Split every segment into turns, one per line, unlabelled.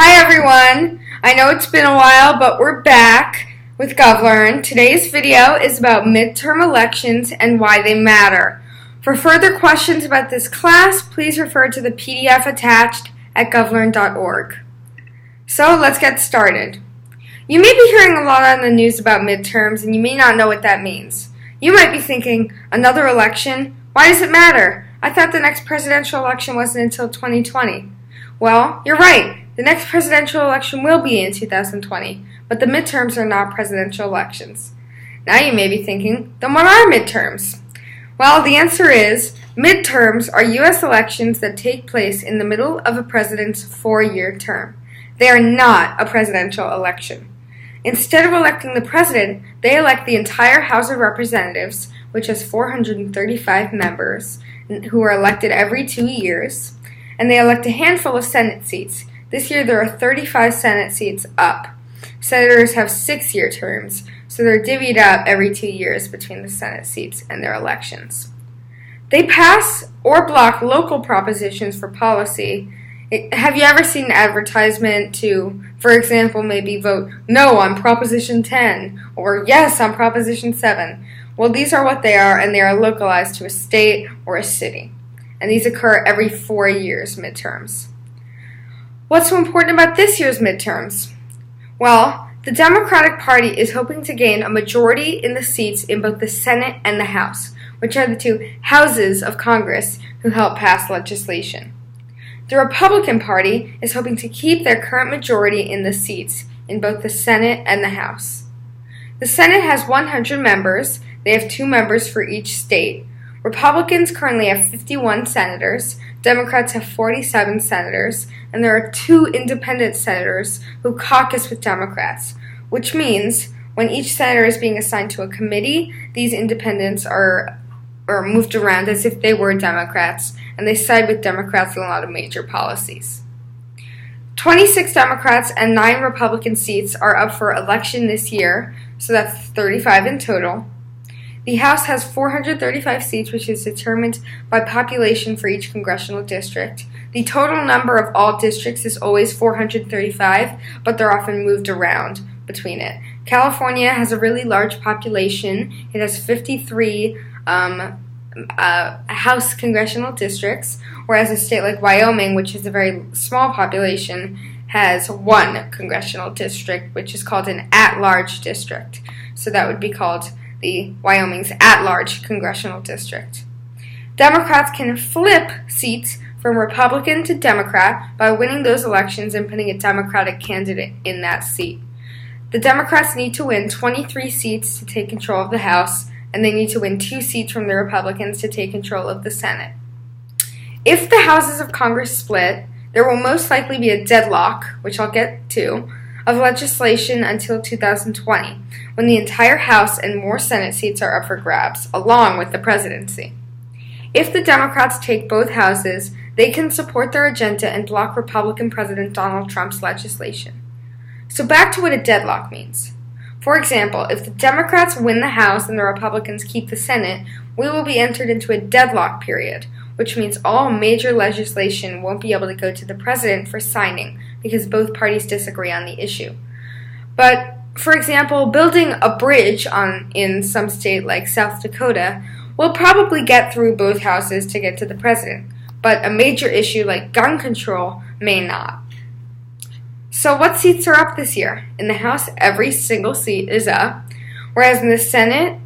Hi everyone! I know it's been a while, but we're back with GOVLEARN. Today's video is about midterm elections and why they matter. For further questions about this class, please refer to the PDF attached at govlearn.org. So let's get started. You may be hearing a lot on the news about midterms and you may not know what that means. You might be thinking, another election? Why does it matter? I thought the next presidential election wasn't until 2020. Well, you're right. The next presidential election will be in 2020, but the midterms are not presidential elections. Now you may be thinking, then what are midterms? Well, the answer is, midterms are U.S. elections that take place in the middle of a president's 4-year term. They are not a presidential election. Instead of electing the president, they elect the entire House of Representatives, which has 435 members, who are elected every 2 years, and they elect a handful of Senate seats. This year there are 35 Senate seats up. Senators have 6-year terms, so they're divvied up every 2 years between the Senate seats and their elections. They pass or block local propositions for policy. Have you ever seen an advertisement to, for example, maybe vote no on Proposition 10 or yes on Proposition 7? Well, these are what they are, and they are localized to a state or a city. And these occur every 4 years, midterms. What's so important about this year's midterms? Well, the Democratic Party is hoping to gain a majority in the seats in both the Senate and the House, which are the two houses of Congress who help pass legislation. The Republican Party is hoping to keep their current majority in the seats in both the Senate and the House. The Senate has 100 members. They have 2 members for each state. Republicans currently have 51 senators, Democrats have 47 senators, and there are 2 independent senators who caucus with Democrats, which means when each senator is being assigned to a committee, these independents are moved around as if they were Democrats, and they side with Democrats in a lot of major policies. 26 Democrats and 9 Republican seats are up for election this year, so that's 35 in total. The House has 435 seats, which is determined by population for each congressional district. The total number of all districts is always 435, but they're often moved around between it. California has a really large population. It has 53 House congressional districts, whereas a state like Wyoming, which has a very small population, has 1 congressional district, which is called an at-large district. So that would be called the Wyoming's at-large congressional district. Democrats can flip seats from Republican to Democrat by winning those elections and putting a Democratic candidate in that seat. The Democrats need to win 23 seats to take control of the House, and they need to win 2 seats from the Republicans to take control of the Senate. If the houses of Congress split, there will most likely be a deadlock, which I'll get to, of legislation until 2020, when the entire House and more Senate seats are up for grabs, along with the presidency. If the Democrats take both houses, they can support their agenda and block Republican President Donald Trump's legislation. So back to what a deadlock means. For example, if the Democrats win the House and the Republicans keep the Senate, we will be entered into a deadlock period, which means all major legislation won't be able to go to the president for signing because both parties disagree on the issue. But, for example, building a bridge in some state like South Dakota will probably get through both houses to get to the president, but a major issue like gun control may not. So what seats are up this year? In the House, every single seat is up, whereas in the Senate,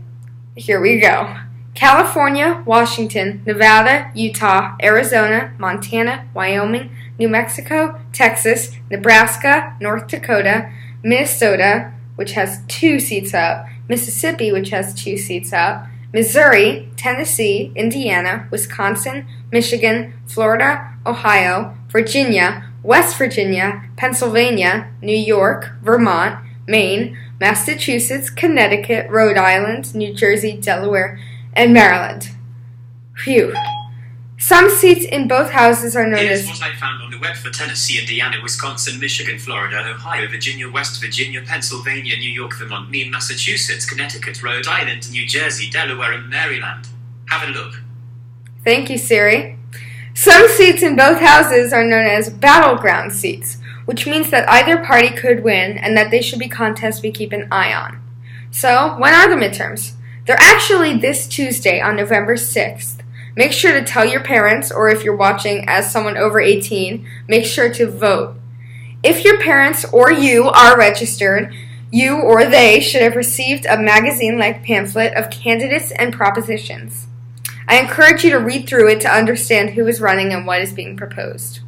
here we go. California, Washington, Nevada, Utah, Arizona, Montana, Wyoming, New Mexico, Texas, Nebraska, North Dakota, Minnesota, which has 2 seats up, Mississippi, which has 2 seats up, Missouri, Tennessee, Indiana, Wisconsin, Michigan, Florida, Ohio, Virginia, West Virginia, Pennsylvania, New York, Vermont, Maine, Massachusetts, Connecticut, Rhode Island, New Jersey, Delaware, and Maryland. Phew. Some seats in both houses are known
Here's
as...
what I found on the web for Tennessee, Indiana, Wisconsin, Michigan, Florida, Ohio, Virginia, West Virginia, Pennsylvania, New York, Vermont, Maine, Massachusetts, Connecticut, Rhode Island, New Jersey, Delaware, and Maryland. Have a look.
Thank you, Siri. Some seats in both houses are known as battleground seats, which means that either party could win and that they should be contests we keep an eye on. So, when are the midterms? They're actually this Tuesday on November 6th. Make sure to tell your parents, or if you're watching as someone over 18, make sure to vote. If your parents or you are registered, you or they should have received a magazine-like pamphlet of candidates and propositions. I encourage you to read through it to understand who is running and what is being proposed.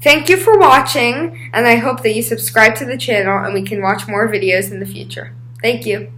Thank you for watching, and I hope that you subscribe to the channel and we can watch more videos in the future. Thank you.